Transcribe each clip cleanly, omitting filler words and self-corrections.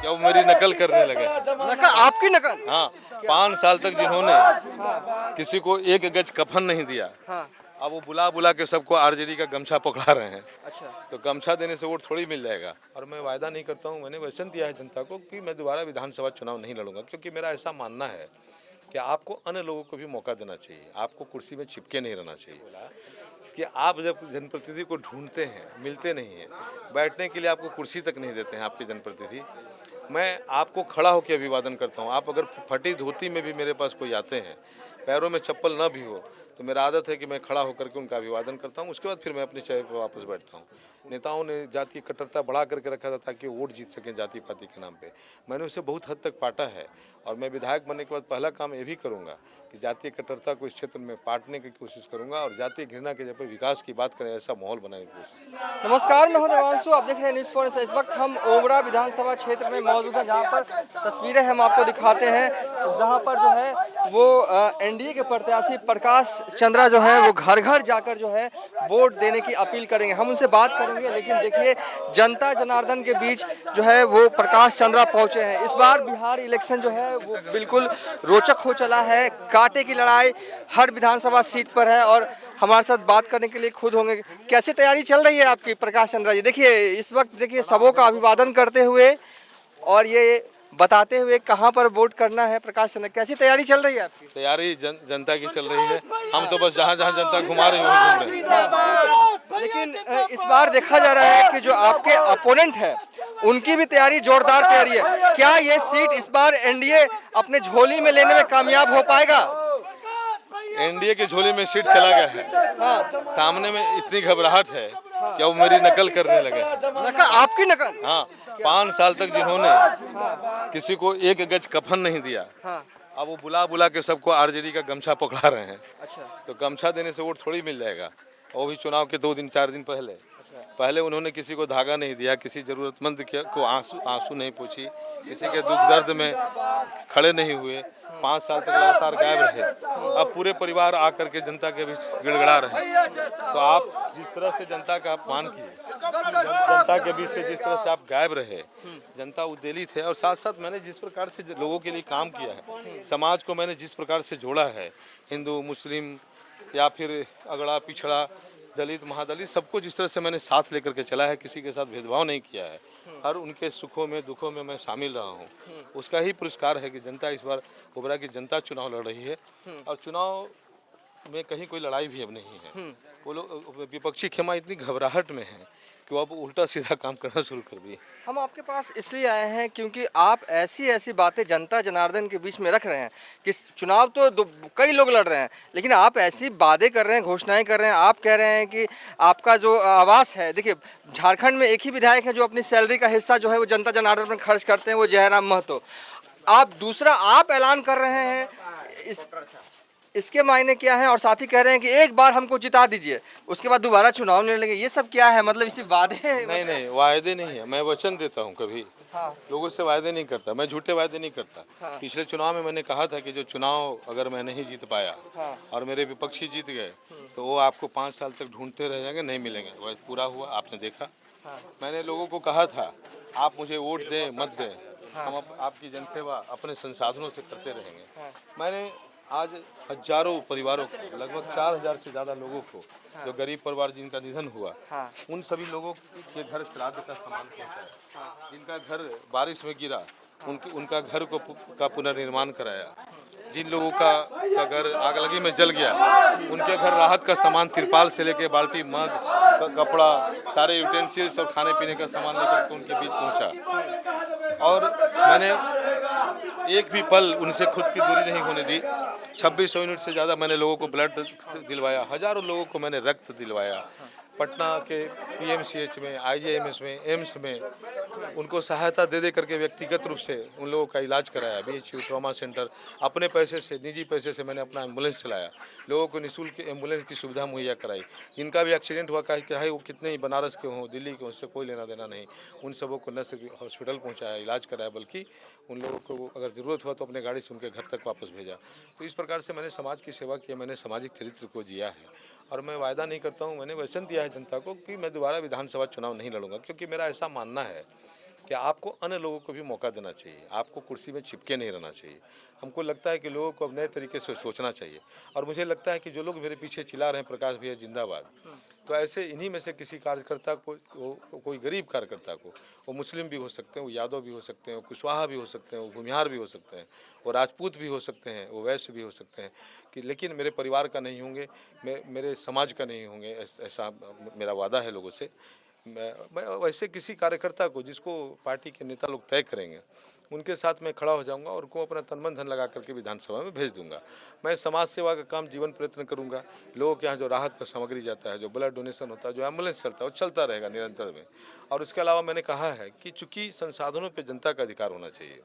क्या वो मेरी नकल करने लगे? नकल? आपकी नकल? हाँ, 5 साल तक जिन्होंने किसी को एक गज कफन नहीं दिया, हाँ। अब वो बुला बुला के सबको आरजेडी का गमछा पकड़ा रहे हैं। अच्छा। तो गमछा देने से वोट थोड़ी मिल जाएगा। और मैं वायदा नहीं करता हूँ, मैंने वचन दिया है जनता को कि मैं दोबारा विधानसभा चुनाव नहीं लड़ूंगा, क्योंकि मेरा ऐसा मानना है कि आपको अन्य लोगों को भी मौका देना चाहिए, आपको कुर्सी में चिपके नहीं रहना चाहिए। कि आप जब जनप्रतिनिधि को ढूंढते हैं, मिलते नहीं हैं, बैठने के लिए आपको कुर्सी तक नहीं देते हैं आपके जनप्रतिनिधि, मैं आपको खड़ा होकर अभिवादन करता हूँ। आप अगर फटी धोती में भी मेरे पास कोई आते हैं, पैरों में चप्पल ना भी हो, तो मेरा आदत है कि मैं खड़ा होकर के उनका अभिवादन करता हूँ। उसके बाद फिर मैं अपनी चेयर पर वापस बैठता हूँ। नेताओं ने जातीय कट्टरता बढ़ा करके रखा था ताकि वोट जीत सकें जाति पाति के नाम पे। मैंने उसे बहुत हद तक पाटा है, और मैं विधायक बनने के बाद पहला काम ये भी करूँगा कि जातीय कट्टरता को इस क्षेत्र में पाटने की कोशिश करूँगा, और जातीय घृणा के जब विकास की बात करें ऐसा माहौल बनाने की कोशिश। नमस्कार, मैं हूं देवांशु, आप देख रहे हैं न्यूज़ पॉइंट से। इस वक्त हम ओबरा विधानसभा क्षेत्र में मौजूद हैं, जहां पर तस्वीरें हम आपको दिखाते हैं, जहां पर जो है वो एनडीए के प्रत्याशी प्रकाश चंद्रा जो है वो घर घर जाकर जो है वोट देने की अपील करेंगे। हम उनसे बात करेंगे, लेकिन देखिए जनता जनार्दन के बीच जो है वो प्रकाश चंद्रा पहुंचे हैं। इस बार बिहार इलेक्शन जो है वो बिल्कुल रोचक हो चला है, कांटे की लड़ाई हर विधानसभा सीट पर है, और हमारे साथ बात करने के लिए खुद होंगे। कैसी तैयारी चल रही है आपकी प्रकाश चंद्रा जी? देखिए इस वक्त देखिए सबों का अभिवादन करते हुए और ये बताते हुए कहां पर वोट करना है, प्रकाश चंद्रा कैसी तैयारी चल रही है आपकी? तैयारी जनता की चल रही है। हम तो बस जहाँ जहाँ जनता घुमा रही है वहीं घूम रहे हैं। लेकिन इस बार देखा जा रहा है कि जो आपके अपोनेंट है उनकी भी तैयारी जोरदार तैयारी है। क्या ये सीट इस बार एनडीए अपने झोली में लेने में कामयाब हो पाएगा? एनडीए के झोले में सीट चला गया है। हाँ। सामने में इतनी घबराहट है, क्या वो मेरी नकल करने लगे? नकल? आपकी नकल? हाँ, 5 साल तक जिन्होंने किसी को एक गज कफन नहीं दिया, हाँ। अब वो बुला बुला के सबको आरजेडी का गमछा पकड़ा रहे हैं। अच्छा। तो गमछा देने से वोट थोड़ी मिल जाएगा, वो भी चुनाव के 2 दिन 4 दिन पहले उन्होंने किसी को धागा नहीं दिया, किसी जरूरतमंद को आंसू नहीं पूछी, किसी के दुख दर्द में खड़े नहीं हुए, 5 साल तक लगातार गायब रहे। अब पूरे परिवार आकर के जनता के बीच गिड़गिड़ा रहे हैं। तो आप जिस तरह से जनता का अपमान किए, जनता के बीच से जिस तरह से आप गायब रहे, जनता उद्वेलित है। और साथ साथ मैंने जिस प्रकार से लोगों के लिए काम किया है, समाज को मैंने जिस प्रकार से जोड़ा है, हिंदू मुस्लिम या फिर अगड़ा पिछड़ा दलित महादलित सबको जिस तरह से मैंने साथ लेकर के चला है, किसी के साथ भेदभाव नहीं किया है, हर उनके सुखों में दुखों में मैं शामिल रहा हूँ, उसका ही पुरस्कार है कि जनता इस बार ओबरा की जनता चुनाव लड़ रही है। और चुनाव में कहीं कोई लड़ाई भी अब नहीं है। वो लोग विपक्षी खेमा इतनी घबराहट में है कि वो अब उल्टा सीधा काम करना शुरू कर दिए। हम आपके पास इसलिए आए हैं क्योंकि आप ऐसी ऐसी बातें जनता जनार्दन के बीच में रख रहे हैं कि चुनाव तो कई लोग लड़ रहे हैं, लेकिन आप ऐसी वादे कर रहे हैं, घोषणाएं कर रहे हैं। आप कह रहे हैं कि आपका जो आवास है, देखिए झारखंड में एक ही विधायक है जो अपनी सैलरी का हिस्सा जो है वो जनता जनार्दन पर खर्च करते हैं, वो जयराम महतो। आप दूसरा आप ऐलान कर रहे हैं, इसके मायने क्या है? और साथ ही कह रहे हैं कि एक बार हमको जिता दीजिए, उसके बाद दोबारा चुनाव नहीं लड़ेंगे। ये सब क्या है? मतलब इसी वादे? नहीं, वायदे नहीं है। मैं वचन देता हूँ, कभी लोगों से वायदे नहीं करता, मैं झूठे वायदे नहीं करता। पिछले चुनाव में मैंने कहा था कि जो चुनाव अगर मैं नहीं जीत पाया और मेरे विपक्षी जीत गए, तो वो आपको 5 साल तक ढूंढते रह जाएंगे, नहीं मिलेंगे। वह पूरा हुआ, आपने देखा। मैंने लोगों को कहा था, आप मुझे वोट दें मत दें, हम आपकी जनसेवा अपने संसाधनों से करते रहेंगे। मैंने आज हजारों परिवारों को, लगभग 4000 से ज़्यादा लोगों को, जो गरीब परिवार जिनका निधन हुआ, उन सभी लोगों के घर श्राद्ध का सामान पहुंचाया। जिनका घर बारिश में गिरा, उनका घर का पुनर्निर्माण कराया। जिन लोगों का घर आगलगी में जल गया, उनके घर राहत का सामान, तिरपाल से लेके बाल्टी, मग, कपड़ा, सारे यूटेंसिल्स और खाने पीने का सामान लेकर उनके बीच पहुंचा। और मैंने एक भी पल उनसे खुद की दूरी नहीं होने दी। 2600 यूनिट से ज़्यादा मैंने लोगों को ब्लड दिलवाया, हजारों लोगों को मैंने रक्त दिलवाया। पटना के पीएमसीएच में, आईजीआईएमएस में, एम्स में उनको सहायता दे करके व्यक्तिगत रूप से उन लोगों का इलाज कराया। बीएचयू, ट्रॉमा सेंटर, अपने पैसे से, निजी पैसे से मैंने अपना एम्बुलेंस चलाया, लोगों को निःशुल्क एम्बुलेंस की सुविधा मुहैया कराई। जिनका भी एक्सीडेंट हुआ, चाहे वो कितने ही बनारस के हों, दिल्ली के हों, उससे कोई लेना देना नहीं, उन सबों को न सिर्फ हॉस्पिटल पहुँचाया, इलाज कराया, बल्कि उन लोगों को अगर ज़रूरत हुआ तो अपने गाड़ी से उनके घर तक वापस भेजा। तो इस प्रकार से मैंने समाज की सेवा की, मैंने सामाजिक चरित्र को जिया है। और मैं वायदा नहीं करता हूँ, मैंने वचन दिया है जनता को कि मैं दोबारा विधानसभा चुनाव नहीं लड़ूंगा, क्योंकि मेरा ऐसा मानना है कि आपको अन्य लोगों को भी मौका देना चाहिए, आपको कुर्सी में चिपके नहीं रहना चाहिए। हमको लगता है कि लोगों को अब नए तरीके से सोचना चाहिए। और मुझे लगता है कि जो लोग मेरे पीछे चिल्ला रहे हैं प्रकाश भैया जिंदाबाद, तो ऐसे इन्हीं में से किसी कार्यकर्ता को, कोई गरीब कार्यकर्ता को, वो मुस्लिम भी हो सकते हैं, वो यादव भी हो सकते हैं, वो कुशवाहा भी हो सकते हैं, वो भूमिहार भी हो सकते हैं, वो राजपूत भी हो सकते हैं, वो वैश्य भी हो सकते हैं, कि लेकिन मेरे परिवार का नहीं होंगे, मेरे समाज का नहीं होंगे, ऐसा मेरा वादा है लोगों से। मैं वैसे किसी कार्यकर्ता को, जिसको पार्टी के नेता लोग तय करेंगे, उनके साथ मैं खड़ा हो जाऊंगा और उनको अपना तन मन धन लगा करके विधानसभा में भेज दूंगा। मैं समाज सेवा का काम जीवन प्रयत्न करूंगा। लोगों के यहाँ जो राहत का सामग्री जाता है, जो ब्लड डोनेशन होता है, जो एम्बुलेंस चलता है, वो चलता रहेगा निरंतर में। और उसके अलावा मैंने कहा है कि चूंकि संसाधनों पर जनता का अधिकार होना चाहिए,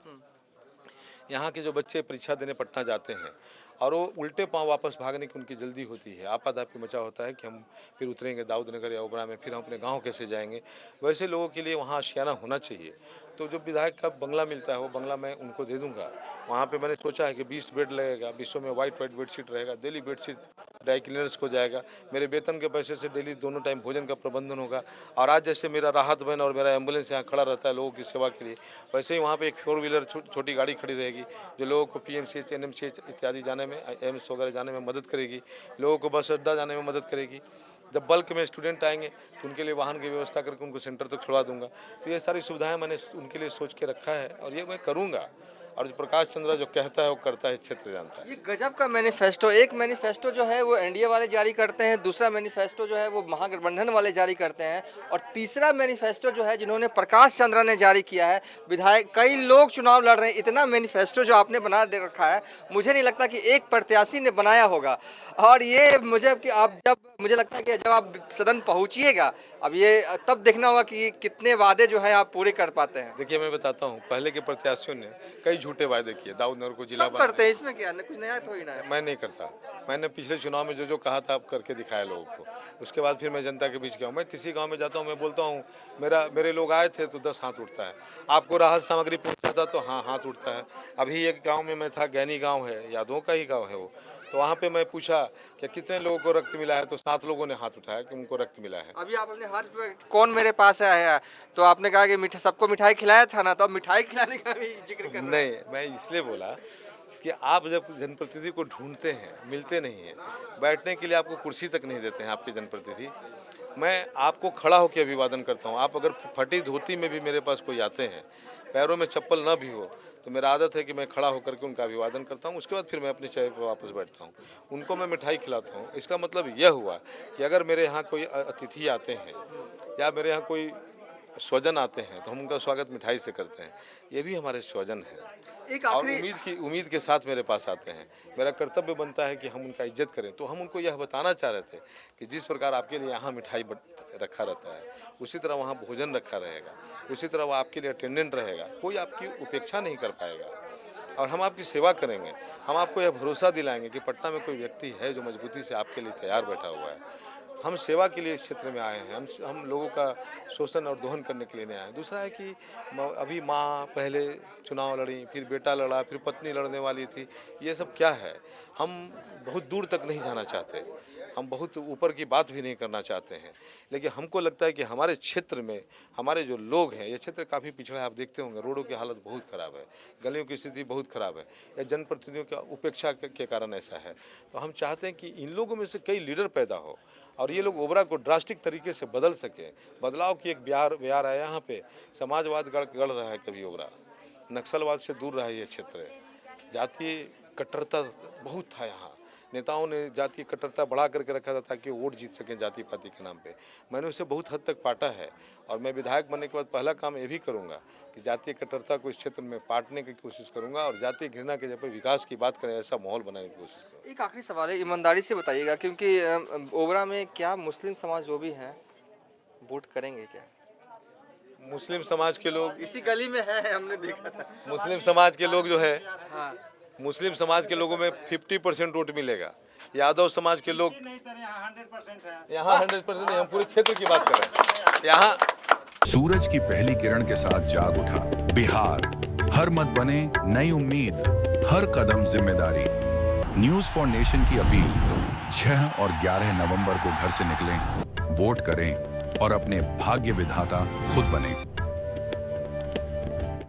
यहाँ के जो बच्चे परीक्षा देने पटना जाते हैं और वो उल्टे पांव वापस भागने की उनकी जल्दी होती है, आपाधापी मचा होता है कि हम फिर उतरेंगे दाऊदनगर या ओबरा में, फिर हम अपने गांव कैसे जाएंगे, वैसे लोगों के लिए वहाँ आशियाना होना चाहिए। तो जो विधायक का बंगला मिलता है वो बंगला मैं उनको दे दूंगा। वहाँ पे मैंने सोचा है कि 20 बेड लगेगा, 20 में वाइट बेडशीट रहेगा, डेली बेडशीट ड्राई क्लीनर्स को जाएगा, मेरे वेतन के पैसे से डेली दोनों टाइम भोजन का प्रबंधन होगा। और आज जैसे मेरा राहत वैन और मेरा एम्बुलेंस यहाँ खड़ा रहता है लोगों की सेवा के लिए, वैसे ही वहाँ पे एक 4 व्हीलर छोटी गाड़ी खड़ी रहेगी जो लोगों को PMCH NMCH इत्यादि जाने में, एम्स वगैरह जाने में मदद करेगी, लोगों को बस अड्डा जाने में मदद करेगी। जब बल्क में स्टूडेंट आएंगे तो उनके लिए वाहन की व्यवस्था करके उनको सेंटर तक छोड़ा दूंगा। तो ये सारी सुविधाएं मैंने उनके लिए सोच के रखा है और ये मैं करूंगा। और जो प्रकाश चंद्रा जो कहता है वो करता है, क्षेत्र जानता है। ये गजब का मैनिफेस्टो, एक मैनिफेस्टो जो है वो एनडीए वाले जारी करते हैं, दूसरा मैनिफेस्टो जो है वो महागठबंधन वाले जारी करते हैं, और तीसरा मैनिफेस्टो जो है जिन्होंने प्रकाश चंद्रा ने जारी किया है। विधायक कई लोग चुनाव लड़ रहे हैं, इतना मैनिफेस्टो जो आपने बना दे रखा है, मुझे नहीं लगता कि एक प्रत्याशी ने बनाया होगा। और ये मुझे लगता है कि जब आप सदन पहुंचिएगा, अब ये तब देखना होगा कि कितने वादे जो है आप पूरे कर पाते हैं। देखिए मैं बताता हूँ, पहले के प्रत्याशियों ने कई झूठे वादे किए। दाऊदनगर को जिला करते हैं, इसमें क्या कुछ नया तो ही ना है। मैं नहीं करता। मैंने पिछले चुनाव में जो कहा था आप करके दिखाया लोगों को। उसके बाद फिर मैं जनता के बीच गया हूँ। मैं किसी गांव में जाता हूँ, मैं बोलता हूँ मेरे लोग आए थे तो 10 हाथ उठता है। आपको राहत सामग्री पहुँचा था तो हाँ हाथ उठता है। अभी एक गाँव में मैं था, गैनी गाँव है, यादवों का ही गाँव है वो, तो वहाँ पे मैं पूछा कि कितने लोगों को रक्त मिला है, तो 7 लोगों ने हाथ उठाया कि उनको रक्त मिला है। अभी आप अपने हाथ पे कौन मेरे पास आया, तो आपने कहा कि सबको मिठाई खिलाया था ना, तो अब मिठाई खिलाने का भी जिक्र कर रहे हैं। नहीं, मैं इसलिए बोला कि आप जब जनप्रतिनिधि को ढूंढते हैं, मिलते नहीं हैं, बैठने के लिए आपको कुर्सी तक नहीं देते हैं आपके जनप्रतिनिधि। मैं आपको खड़ा होकर अभिवादन करता हूँ। आप अगर फटी धोती में भी मेरे पास कोई आते हैं, पैरों में चप्पल ना भी हो, तो मेरा आदत है कि मैं खड़ा होकर के उनका अभिवादन करता हूँ। उसके बाद फिर मैं अपनी चाय पर वापस बैठता हूँ, उनको मैं मिठाई खिलाता हूँ। इसका मतलब यह हुआ कि अगर मेरे यहाँ कोई अतिथि आते हैं या मेरे यहाँ कोई स्वजन आते हैं तो हम उनका स्वागत मिठाई से करते हैं। ये भी हमारे स्वजन है और उम्मीद के साथ मेरे पास आते हैं। मेरा कर्तव्य बनता है कि हम उनका इज्जत करें। तो हम उनको यह बताना चाह रहे थे कि जिस प्रकार आपके लिए यहाँ मिठाई रखा रहता है, उसी तरह वहाँ भोजन रखा रहेगा, उसी तरह वो आपके लिए अटेंडेंट रहेगा। कोई आपकी उपेक्षा नहीं कर पाएगा और हम आपकी सेवा करेंगे। हम आपको यह भरोसा दिलाएंगे कि पटना में कोई व्यक्ति है जो मजबूती से आपके लिए तैयार बैठा हुआ है। हम सेवा के लिए इस क्षेत्र में आए हैं, हम लोगों का शोषण और दोहन करने के लिए नहीं आए। दूसरा है कि अभी माँ पहले चुनाव लड़ी, फिर बेटा लड़ा, फिर पत्नी लड़ने वाली थी। ये सब क्या है? हम बहुत दूर तक नहीं जाना चाहते, हम बहुत ऊपर की बात भी नहीं करना चाहते हैं, लेकिन हमको लगता है कि हमारे क्षेत्र में हमारे जो लोग हैं, ये क्षेत्र काफ़ी पिछड़ा है। आप देखते होंगे रोडों की हालत बहुत ख़राब है, गलियों की स्थिति बहुत ख़राब है। यह जनप्रतिनिधियों की उपेक्षा के कारण ऐसा है। तो हम चाहते हैं कि इन लोगों में से कई लीडर पैदा हो और ये लोग ओबरा को ड्रास्टिक तरीके से बदल सकें। बदलाव की एक बिहार है। यहाँ पे समाजवाद गढ़ रहा है कभी ओबरा, नक्सलवाद से दूर रहा है ये क्षेत्र। जातीय कट्टरता बहुत था यहाँ, नेताओं ने जातीय कट्टरता बढ़ा करके रखा था ताकि वोट जीत सकें जाति पाति के नाम पे। मैंने उसे बहुत हद तक पाटा है और मैं विधायक बनने के बाद पहला काम ये भी करूँगा कि जातीय कट्टरता को इस क्षेत्र में पाटने की कोशिश करूँगा और जातीय घृणा के जब विकास की बात करें ऐसा माहौल बनाने की कोशिश करूँगा। एक आखिरी सवाल है, ईमानदारी से बताइएगा, क्योंकि ओबरा में क्या मुस्लिम समाज जो भी हैं वोट करेंगे क्या? मुस्लिम समाज के लोग इसी गली में है, हमने देखा था। मुस्लिम समाज के लोग जो है, हाँ, मुस्लिम समाज के लोगों में 50% वोट मिलेगा। यादव समाज के लोग यहाँ 100% नहीं, हम पूरे क्षेत्र की बात कर रहे हैं। यहाँ सूरज की पहली किरण के साथ जाग उठा बिहार। हर मत बने नई उम्मीद, हर कदम जिम्मेदारी। न्यूज फॉर नेशन की अपील, 6 और 11 नवंबर को घर से निकलें, वोट करें और अपने भाग्य विधाता खुद बने।